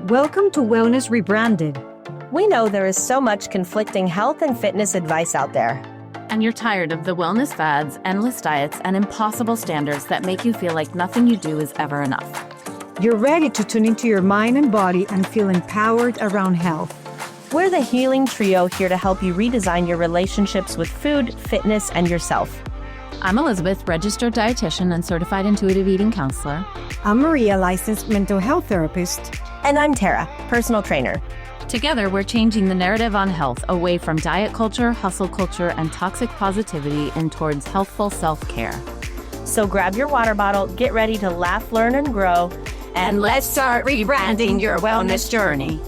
Welcome to Wellness Rebranded. We know there is so much conflicting health and fitness advice out there. And you're tired of the wellness fads, endless diets, and impossible standards that make you feel like nothing you do is ever enough. You're ready to tune into your mind and body and feel empowered around health. We're the Healing Trio here to help you redesign your relationships with food, fitness, and yourself. I'm Elizabeth, registered dietitian and certified intuitive eating counselor. I'm Maria, licensed mental health therapist. And I'm Tara, personal trainer. Together, we're changing the narrative on health away from diet culture, hustle culture, and toxic positivity and towards healthful self-care. So grab your water bottle, get ready to laugh, learn, and grow. And let's start rebranding your wellness journey.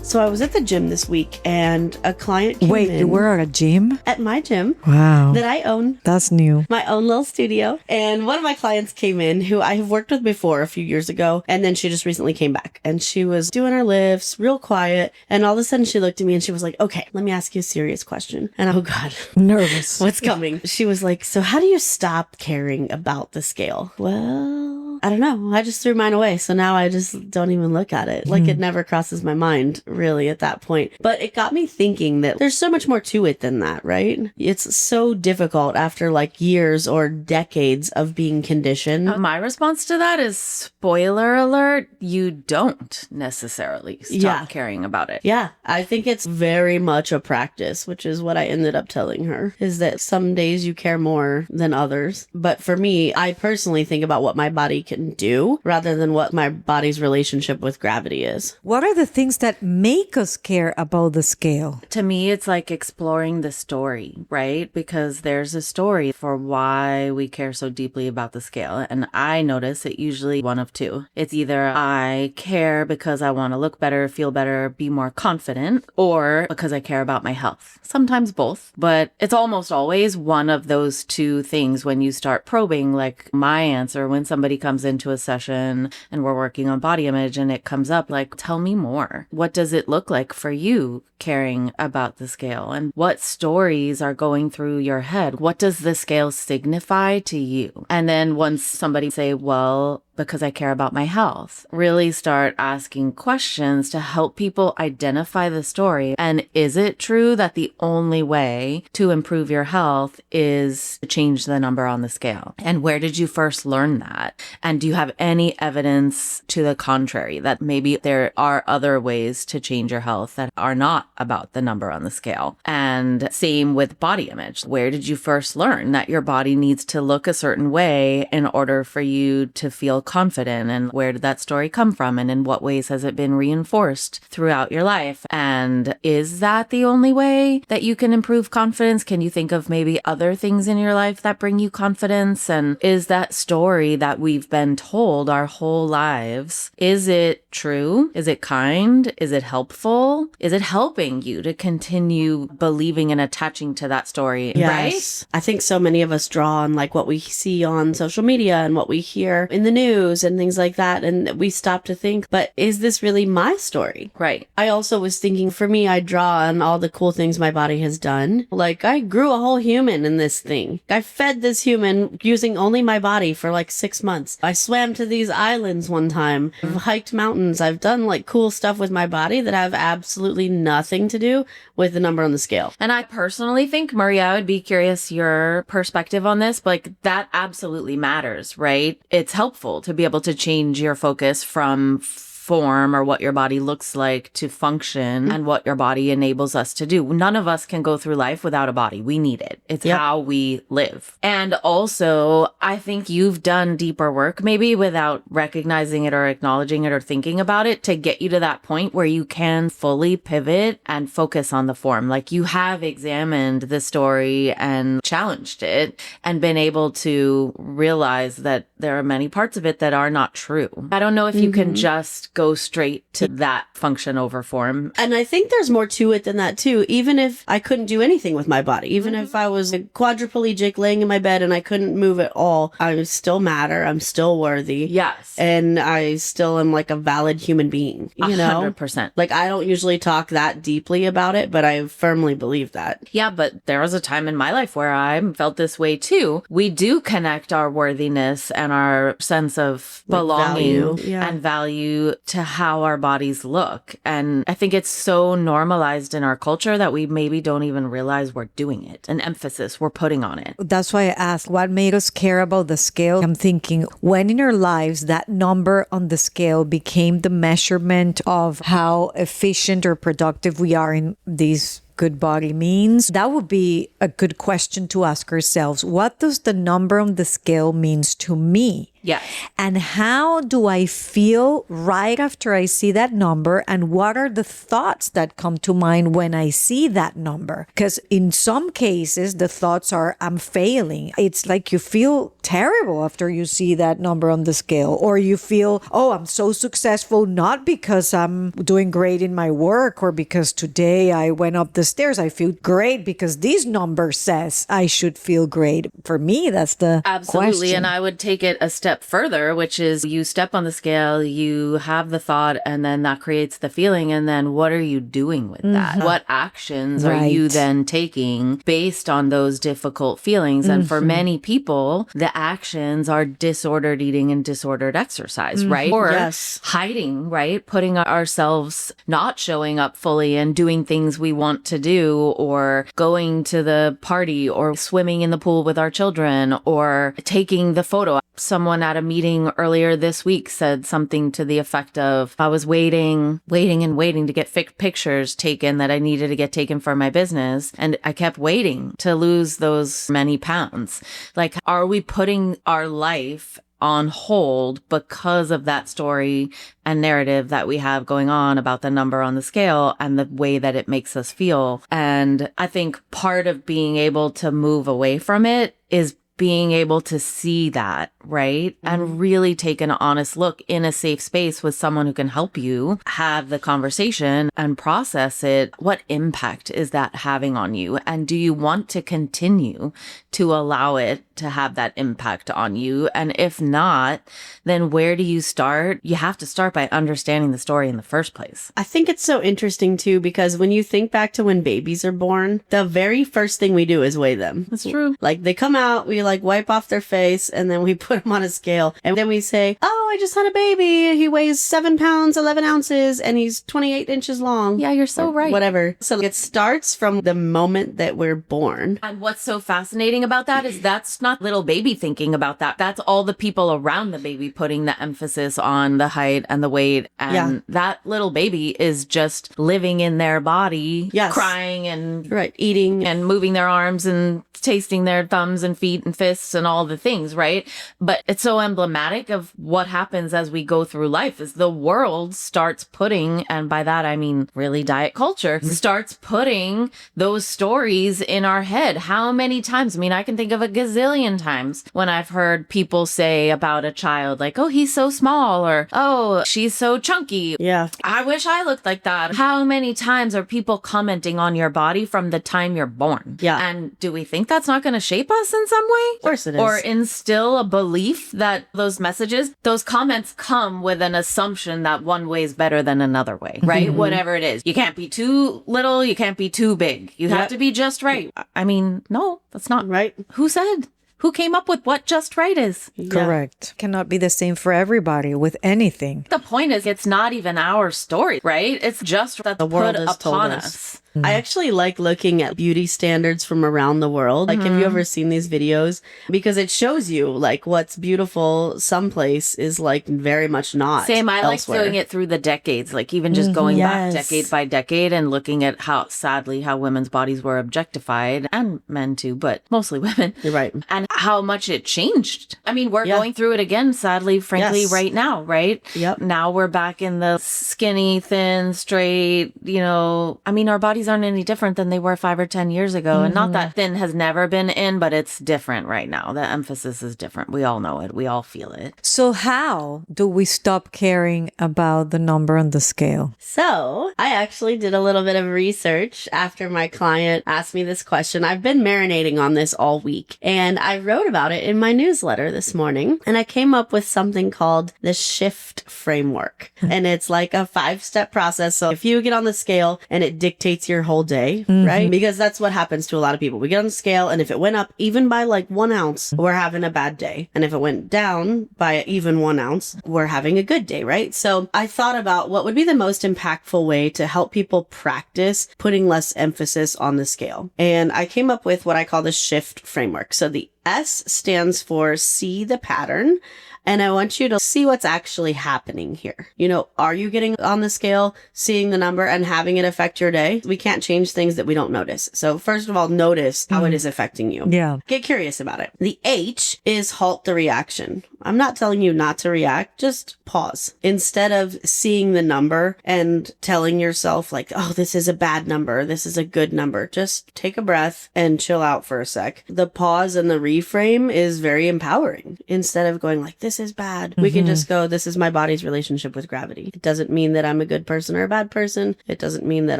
So I was at the gym this week and a client came in. Wait, you were at a gym? At my gym. Wow. That I own. That's new. My own little studio. And one of my clients came in who I have worked with before a few years ago. And then she just recently came back. And she was doing her lifts, real quiet. And all of a sudden she looked at me and she was like, okay, let me ask you a serious question. And oh God. Nervous. What's coming? She was like, so how do you stop caring about the scale? Well, I don't know. I just threw mine away. So now I just don't even look at it. Like it never crosses my mind really at that point. But it got me thinking that there's so much more to it than that, right? It's so difficult after like years or decades of being conditioned. My response to that is, spoiler alert, you don't necessarily stop caring about it. Yeah, I think it's very much a practice, which is what I ended up telling her, is that some days you care more than others. But for me, I personally think about what my body can do rather than what my body's relationship with gravity is. What are the things that make us care about the scale? To me, it's like exploring the story, right? Because there's a story for why we care so deeply about the scale. And I notice it usually one of two. It's either I care because I want to look better, feel better, be more confident, or because I care about my health. Sometimes both, but it's almost always one of those two things when you start probing. Like my answer when somebody comes into a session and we're working on body image and it comes up like, tell me more. What does it look like for you caring about the scale? And what stories are going through your head? What does the scale signify to you? And then once somebody say, well, because I care about my health, really start asking questions to help people identify the story. And is it true that the only way to improve your health is to change the number on the scale? And where did you first learn that? And do you have any evidence to the contrary that maybe there are other ways to change your health that are not about the number on the scale? And same with body image. Where did you first learn that your body needs to look a certain way in order for you to feel confident? And where did that story come from? And in what ways has it been reinforced throughout your life? And is that the only way that you can improve confidence? Can you think of maybe other things in your life that bring you confidence? And is that story that we've been told our whole lives, is it true? Is it kind? Is it helpful? Is it helping you to continue believing and attaching to that story? Yes. Right? I think so many of us draw on like what we see on social media and what we hear in the news and things like that. And we stop to think, but is this really my story? Right. I also was thinking, for me, I draw on all the cool things my body has done. Like I grew a whole human in this thing. I fed this human using only my body for like 6 months. I swam to these islands one time. I've hiked mountains. I've done like cool stuff with my body that have absolutely nothing to do with the number on the scale. And I personally think, Maria, I would be curious your perspective on this, but like that absolutely matters, right? It's helpful to be able to change your focus from form or what your body looks like to function and what your body enables us to do. None of us can go through life without a body. We need it. It's how we live. And also, I think you've done deeper work, maybe without recognizing it or acknowledging it or thinking about it, to get you to that point where you can fully pivot and focus on the form. Like you have examined the story and challenged it and been able to realize that there are many parts of it that are not true. I don't know if you can just go straight to that function over form. And I think there's more to it than that too. Even if I couldn't do anything with my body, even if I was a quadriplegic laying in my bed and I couldn't move at all, I still matter. I'm still worthy. Yes. And I still am like a valid human being, you know? 100%. Like I don't usually talk that deeply about it, but I firmly believe that. Yeah, but there was a time in my life where I felt this way too. We do connect our worthiness and our sense of belonging value, and value to how our bodies look. And I think it's so normalized in our culture that we maybe don't even realize we're doing it, an emphasis we're putting on it. That's why I asked what made us care about the scale. I'm thinking when in our lives that number on the scale became the measurement of how efficient or productive we are in these good body means, that would be a good question to ask ourselves. What does the number on the scale means to me? Yeah. And how do I feel right after I see that number? And what are the thoughts that come to mind when I see that number? Because in some cases, the thoughts are, I'm failing. It's like you feel terrible after you see that number on the scale, or you feel, oh, I'm so successful, not because I'm doing great in my work or because today I went up the stairs. I feel great because this number says I should feel great. For me, that's the Absolutely. question. And I would take it a step further, which is you step on the scale, you have the thought, and then that creates the feeling. And then what are you doing with that? What actions are you then taking based on those difficult feelings? And for many people, the actions are disordered eating and disordered exercise, right? Or hiding, right? Putting ourselves not showing up fully and doing things we want to do, or going to the party, or swimming in the pool with our children, or taking the photo. Someone at a meeting earlier this week said something to the effect of, I was waiting to get pictures taken that I needed to get taken for my business. And I kept waiting to lose those many pounds. Like, are we putting our life on hold because of that story and narrative that we have going on about the number on the scale and the way that it makes us feel? And I think part of being able to move away from it is being able to see that, right? And really take an honest look in a safe space with someone who can help you have the conversation and process it. What impact is that having on you? And do you want to continue to allow it to have that impact on you? And if not, then where do you start? You have to start by understanding the story in the first place. I think it's so interesting too, because when you think back to when babies are born, the very first thing we do is weigh them. That's true. Like, they come out, we like wipe off their face, and then we put them on a scale, and then we say, oh, I just had a baby. He weighs 7 pounds, 11 ounces, and he's 28 inches long. Yeah, you're so right. Whatever. So it starts from the moment that we're born. And what's so fascinating about that is that's not little baby thinking about that. That's all the people around the baby putting the emphasis on the height and the weight. And that little baby is just living in their body, crying and eating and moving their arms and tasting their thumbs and feet and fists and all the things, right? But it's so emblematic of what happens as we go through life is the world starts putting, and by that I mean really diet culture, starts putting those stories in our head. How many times? I mean, I can think of a gazillion times when I've heard people say about a child, like, oh, he's so small, or, oh, she's so chunky. Yeah. I wish I looked like that. How many times are people commenting on your body from the time you're born? Yeah. And do we think that's not going to shape us in some way? Of course it is. Or instill a belief that those messages, those comments come with an assumption that one way is better than another way, right? Whatever it is. You can't be too little. You can't be too big. You have to be just right. I mean, no, that's not right. Who said? Who came up with what just right is? Correct. Cannot be the same for everybody with anything. The point is, it's not even our story, right? It's just that the world put has told upon us. I actually like looking at beauty standards from around the world. Like, have you ever seen these videos? Because it shows you, like, what's beautiful someplace is, like, very much not. Same. I elsewhere. like doing it through the decades, like even just going back decade by decade and looking at how, sadly, how women's bodies were objectified, and men too, but mostly women. You're right. And how much it changed. I mean, we're going through it again, sadly, frankly, right now, right? Yep. Now we're back in the skinny, thin, straight, you know, I mean, our bodies aren't any different than they were 5 or 10 years ago. And not that thin has never been in, but it's different right now. The emphasis is different. We all know it. We all feel it. So how do we stop caring about the number on the scale? So I actually did a little bit of research after my client asked me this question. I've been marinating on this all week, and I wrote about it in my newsletter this morning. And I came up with something called the SHIFT framework. And it's like a 5-step process. So if you get on the scale and it dictates your your whole day, right? Because that's what happens to a lot of people. We get on the scale, and if it went up even by like 1 ounce, we're having a bad day. And if it went down by even 1 ounce, we're having a good day, right? So I thought about what would be the most impactful way to help people practice putting less emphasis on the scale. And I came up with what I call the SHIFT framework. So the S stands for see the pattern. And I want you to see what's actually happening here. You know, are you getting on the scale, seeing the number and having it affect your day? We can't change things that we don't notice. So first of all, notice how it is affecting you. Yeah. Get curious about it. The H is halt the reaction. I'm not telling you not to react, just pause. Instead of seeing the number and telling yourself like, oh, this is a bad number, this is a good number, just take a breath and chill out for a sec. The pause and the reframe is very empowering. Instead of going like, this is bad, we can just go, this is my body's relationship with gravity. It doesn't mean that I'm a good person or a bad person. It doesn't mean that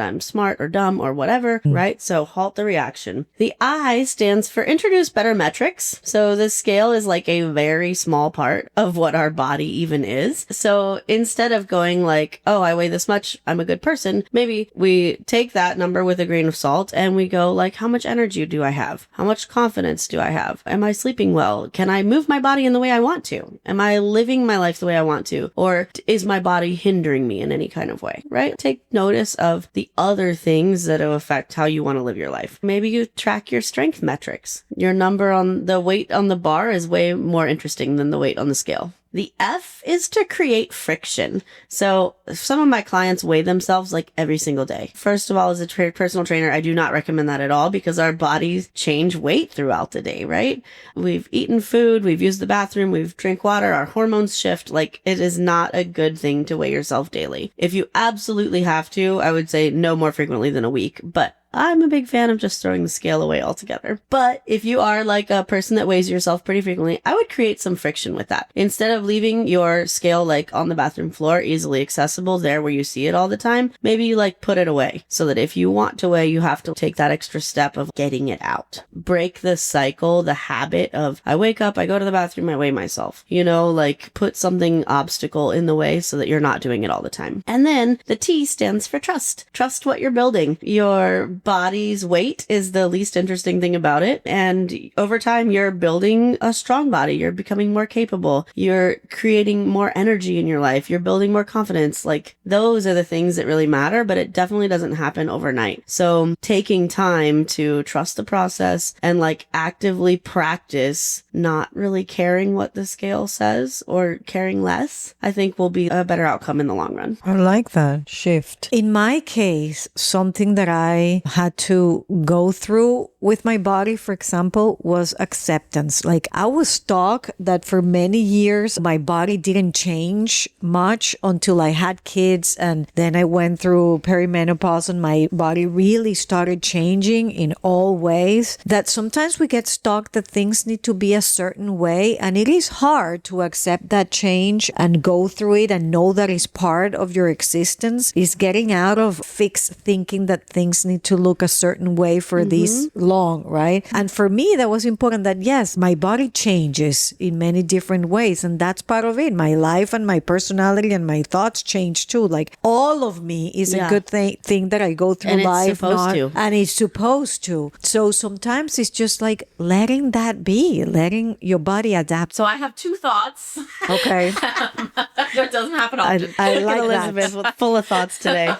I'm smart or dumb or whatever, right? So halt the reaction. The I stands for introduce better metrics. So the scale is like a very small part of what our body even is. So instead of going like, oh, I weigh this much, I'm a good person, maybe we take that number with a grain of salt and we go like, how much energy do I have? How much confidence do I have? Am I sleeping well? Can I move my body in the way I want to? Am I living my life the way I want to? Or is my body hindering me in any kind of way, right? Take notice of the other things that will affect how you want to live your life. Maybe you track your strength metrics. Your number on the weight on the bar is way more interesting than the weight on the scale. The F is to create friction. So some of my clients weigh themselves like every single day. First of all, as a personal trainer, I do not recommend that at all because our bodies change weight throughout the day, right? We've eaten food, we've used the bathroom, we've drank water, our hormones shift. Like it is not a good thing to weigh yourself daily. If you absolutely have to, I would say no more frequently than a week, but I'm a big fan of just throwing the scale away altogether. But if you are like a person that weighs yourself pretty frequently, I would create some friction with that. Instead of leaving your scale like on the bathroom floor, easily accessible there where you see it all the time, maybe you like put it away so that if you want to weigh, you have to take that extra step of getting it out. Break the cycle, the habit of I wake up, I go to the bathroom, I weigh myself. You know, like put something obstacle in the way so that you're not doing it all the time. And then the T stands for trust. Trust what you're building. Your body's weight is the least interesting thing about it. And over time, you're building a strong body. You're becoming more capable. You're creating more energy in your life. You're building more confidence. Like those are the things that really matter, but it definitely doesn't happen overnight. So taking time to trust the process and like actively practice not really caring what the scale says or caring less, I think will be a better outcome in the long run. I like that shift. In my case, something that I had to go through with my body, for example, was acceptance. Like I was taught that for many years, my body didn't change much until I had kids. And then I went through perimenopause and my body really started changing in all ways. That sometimes we get stuck that things need to be a certain way. And it is hard to accept that change and go through it and know that it's part of your existence. Is getting out of fixed thinking that things need to look a certain way for this long, right? And for me, that was important that yes, my body changes in many different ways. And that's part of it. My life and my personality and my thoughts change too. Like all of me is a good thing that I go through and life. It's supposed to. And it's supposed to. So sometimes it's just like letting that be, letting your body adapt. So I have two thoughts. Okay. That doesn't happen often. I like Elizabeth that. with full of thoughts today.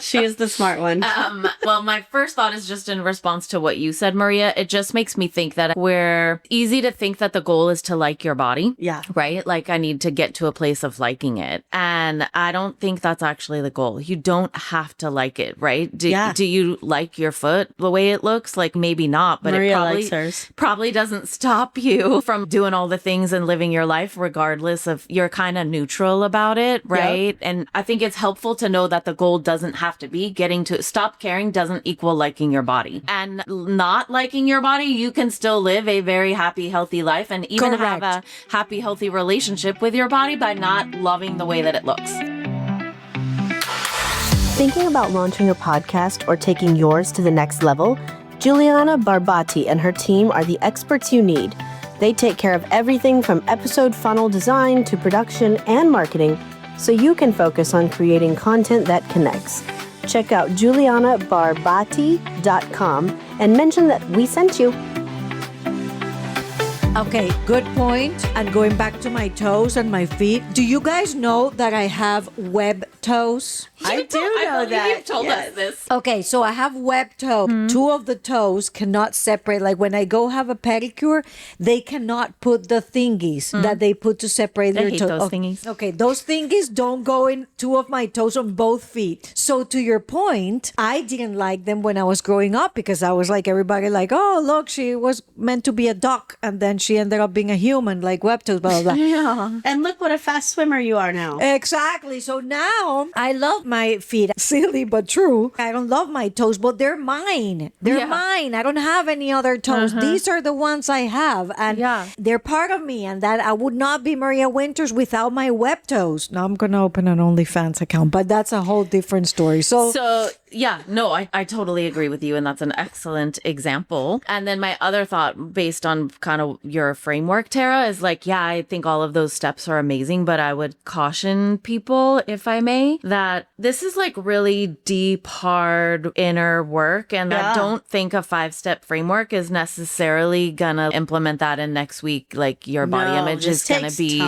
She is the smart one. Well, my first thought is just in response to what you said, Maria. It just makes me think that we're easy to think that the goal is to like your body. Yeah. Right? Like I need to get to a place of liking it. And I don't think that's actually the goal. You don't have to like it, right? Do you like your foot the way it looks? Like maybe not, but Maria it probably, likes hers. Probably doesn't stop you from doing all the things and living your life regardless of you're kind of neutral about it, right? Yep. And I think it's helpful to know that the goal doesn't have to be getting to stop caring doesn't equal liking your body. And not liking your body, you can still live a very happy, healthy life and even have a happy, healthy relationship with your body by not loving the way that it looks. Thinking about launching a podcast or taking yours to the next level? Juliana Barbati and her team are the experts you need. They take care of everything from episode funnel design to production and marketing, so you can focus on creating content that connects. check out julianabarbati.com and mention that we sent you. Okay, good point. And going back to my toes and my feet, do you guys know that I have web toes? I do know that. You've told us this. Okay, so I have web toe. Two of the toes cannot separate. Like when I go have a pedicure, they cannot put the thingies that they put to separate I their hate toes. those thingies. Okay, those thingies don't go in two of my toes on both feet. So to your point, I didn't like them when I was growing up because I was like everybody like, oh, look, she was meant to be a duck and then she ended up being a human, like web toes, blah, blah, blah. Yeah. And look what a fast swimmer you are now. Exactly. So now I love my feet. Silly but true. I don't love my toes, but they're mine. They're mine. I don't have any other toes. These are the ones I have. And they're part of me. And that I would not be Maria Winters without my web toes. Now I'm going to open an OnlyFans account, but that's a whole different story. So yeah, no, I totally agree with you. And that's an excellent example. And then my other thought based on kind of your framework, Tara, is like, yeah, I think all of those steps are amazing, but I would caution people, if I may, that this is like really deep, hard inner work. And I don't think a 5-step framework is necessarily gonna implement that in next week. Like your body image is gonna be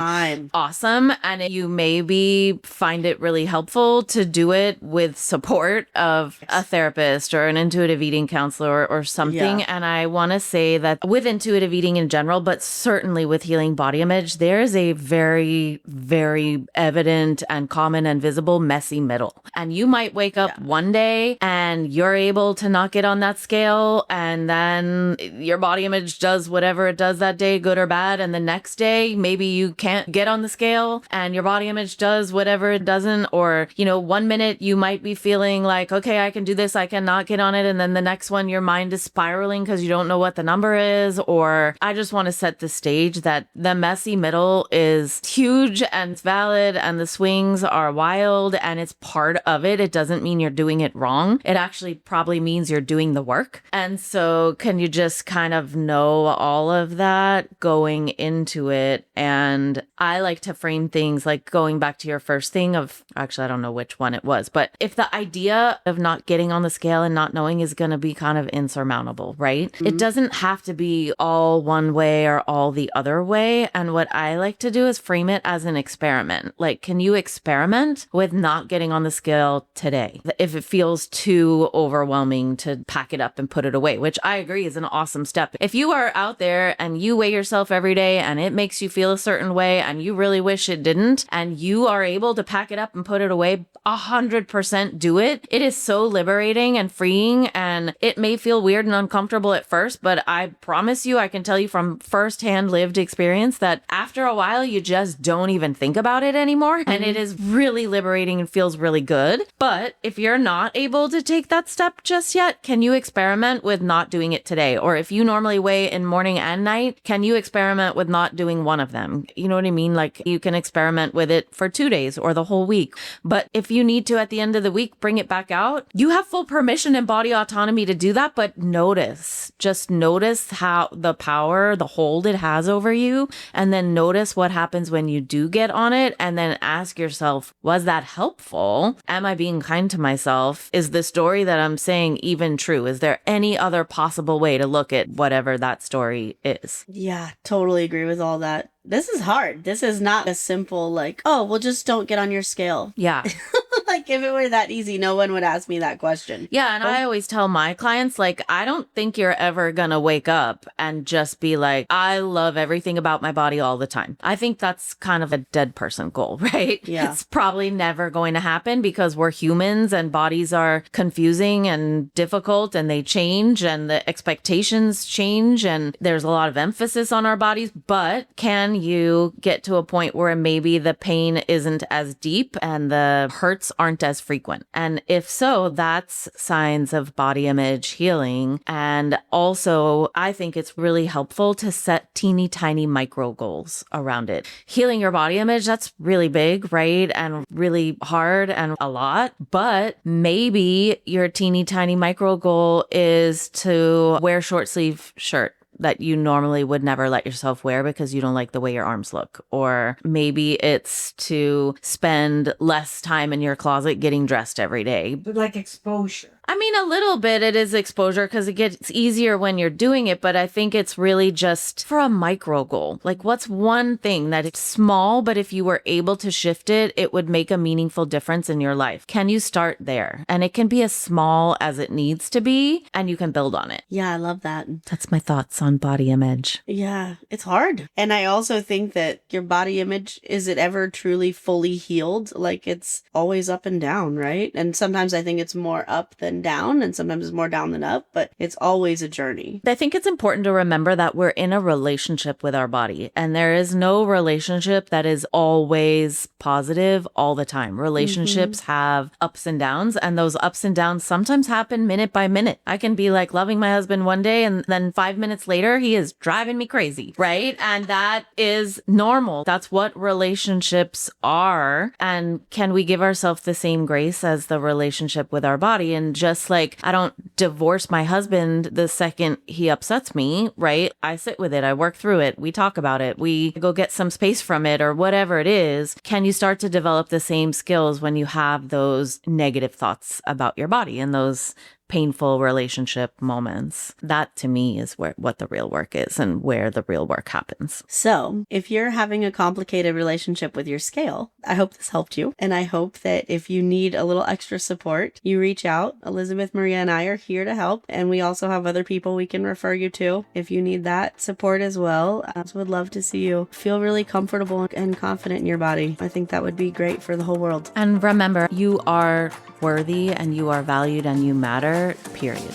awesome. And you maybe find it really helpful to do it with support of a therapist or an intuitive eating counselor or something. And I want to say that with intuitive eating in general, but certainly with healing body image, there is a very, very evident and common and visible messy middle. And you might wake up one day and you're able to not get on that scale, and then your body image does whatever it does that day, good or bad. And the next day, maybe you can't get on the scale and your body image does whatever it doesn't. Or, you know, 1 minute you might be feeling like, okay, I can do this, I cannot get on it. And then the next one, your mind is spiraling because you don't know what the number is. Or I just want to set the stage that the messy middle is huge and it's valid and the swings are wild and it's part of it. It doesn't mean you're doing it wrong. It actually probably means you're doing the work. And so can you just kind of know all of that going into it? And I like to frame things like going back to your first thing of, actually, I don't know which one it was, but if the idea of not getting on the scale and not knowing is going to be kind of insurmountable, right? It doesn't have to be all one way or all the other way. And what I like to do is frame it as an experiment. Like, can you experiment with not getting on the scale today? If it feels too overwhelming to pack it up and put it away, which I agree is an awesome step. If you are out there and you weigh yourself every day and it makes you feel a certain way and you really wish it didn't, and you are able to pack it up and put it away, 100% do it. It is so liberating and freeing, and it may feel weird and uncomfortable at first, but I promise you, I can tell you from firsthand lived experience that after a while, you just don't even think about it anymore. And it is really liberating and feels really good. But if you're not able to take that step just yet, can you experiment with not doing it today? Or if you normally weigh in morning and night, can you experiment with not doing one of them? You know what I mean? Like you can experiment with it for 2 days or the whole week. But if you need to at the end of the week, bring it back out. You have full permission and body autonomy to do that, but just notice how the power, the hold it has over you. And then notice what happens when you do get on it. And then ask yourself, was that helpful? Am I being kind to myself? Is the story that I'm saying even true? Is there any other possible way to look at whatever that story is? Yeah, totally agree with all that. This is hard. This is not a simple like, oh, well, just don't get on your scale. Yeah. Like if it were that easy, no one would ask me that question. Yeah. And I always tell my clients, like, I don't think you're ever going to wake up and just be like, I love everything about my body all the time. I think that's kind of a dead person goal, right? Yeah. It's probably never going to happen because we're humans and bodies are confusing and difficult and they change and the expectations change and there's a lot of emphasis on our bodies. But can you get to a point where maybe the pain isn't as deep and the hurts aren't as frequent? And if so, that's signs of body image healing. And also, I think it's really helpful to set teeny tiny micro goals around it. Healing your body image, that's really big, right? And really hard and a lot. But maybe your teeny tiny micro goal is to wear short sleeve shirt that you normally would never let yourself wear because you don't like the way your arms look. Or maybe it's to spend less time in your closet getting dressed every day. Like exposure. I mean, a little bit it is exposure because it gets easier when you're doing it, but I think it's really just for a micro goal. Like, what's one thing that is small, but if you were able to shift it, it would make a meaningful difference in your life? Can you start there? And it can be as small as it needs to be, and you can build on it. Yeah, I love that. That's my thoughts on body image. Yeah, it's hard. And I also think that your body image, is it ever truly fully healed? Like, it's always up and down, right? And sometimes I think it's more up than down, and sometimes it's more down than up, but it's always a journey. I think it's important to remember that we're in a relationship with our body, and there is no relationship that is always positive all the time. Relationships have ups and downs, and those ups and downs sometimes happen minute by minute. I can be like loving my husband one day, and then 5 minutes later, he is driving me crazy, right? And that is normal. That's what relationships are. And can we give ourselves the same grace as the relationship with our body? And just like I don't divorce my husband the second he upsets me, right? I sit with it. I work through it. We talk about it. We go get some space from it or whatever it is. Can you start to develop the same skills when you have those negative thoughts about your body and those painful relationship moments? That to me is what the real work is and where the real work happens. So if you're having a complicated relationship with your scale, I hope this helped you. And I hope that if you need a little extra support, you reach out. Elizabeth, Maria, and I are here to help. And we also have other people we can refer you to if you need that support as well. I would love to see you feel really comfortable and confident in your body. I think that would be great for the whole world. And remember, you are worthy and you are valued and you matter, period.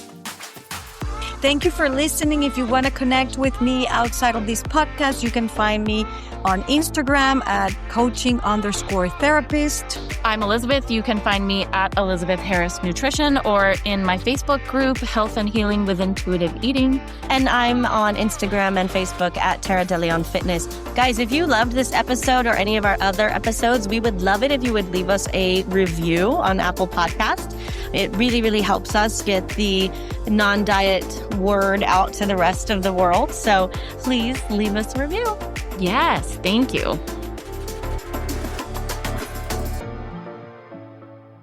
Thank you for listening. If you want to connect with me outside of this podcast, you can find me on Instagram at coaching_therapist. I'm Elizabeth. You can find me at Elizabeth Harris Nutrition or in my Facebook group, Health and Healing with Intuitive Eating. And I'm on Instagram and Facebook at Tara DeLeon Fitness. Guys, if you loved this episode or any of our other episodes, we would love it if you would leave us a review on Apple Podcast. It really, really helps us get the non-diet word out to the rest of the world. So please leave us a review. Yes, thank you.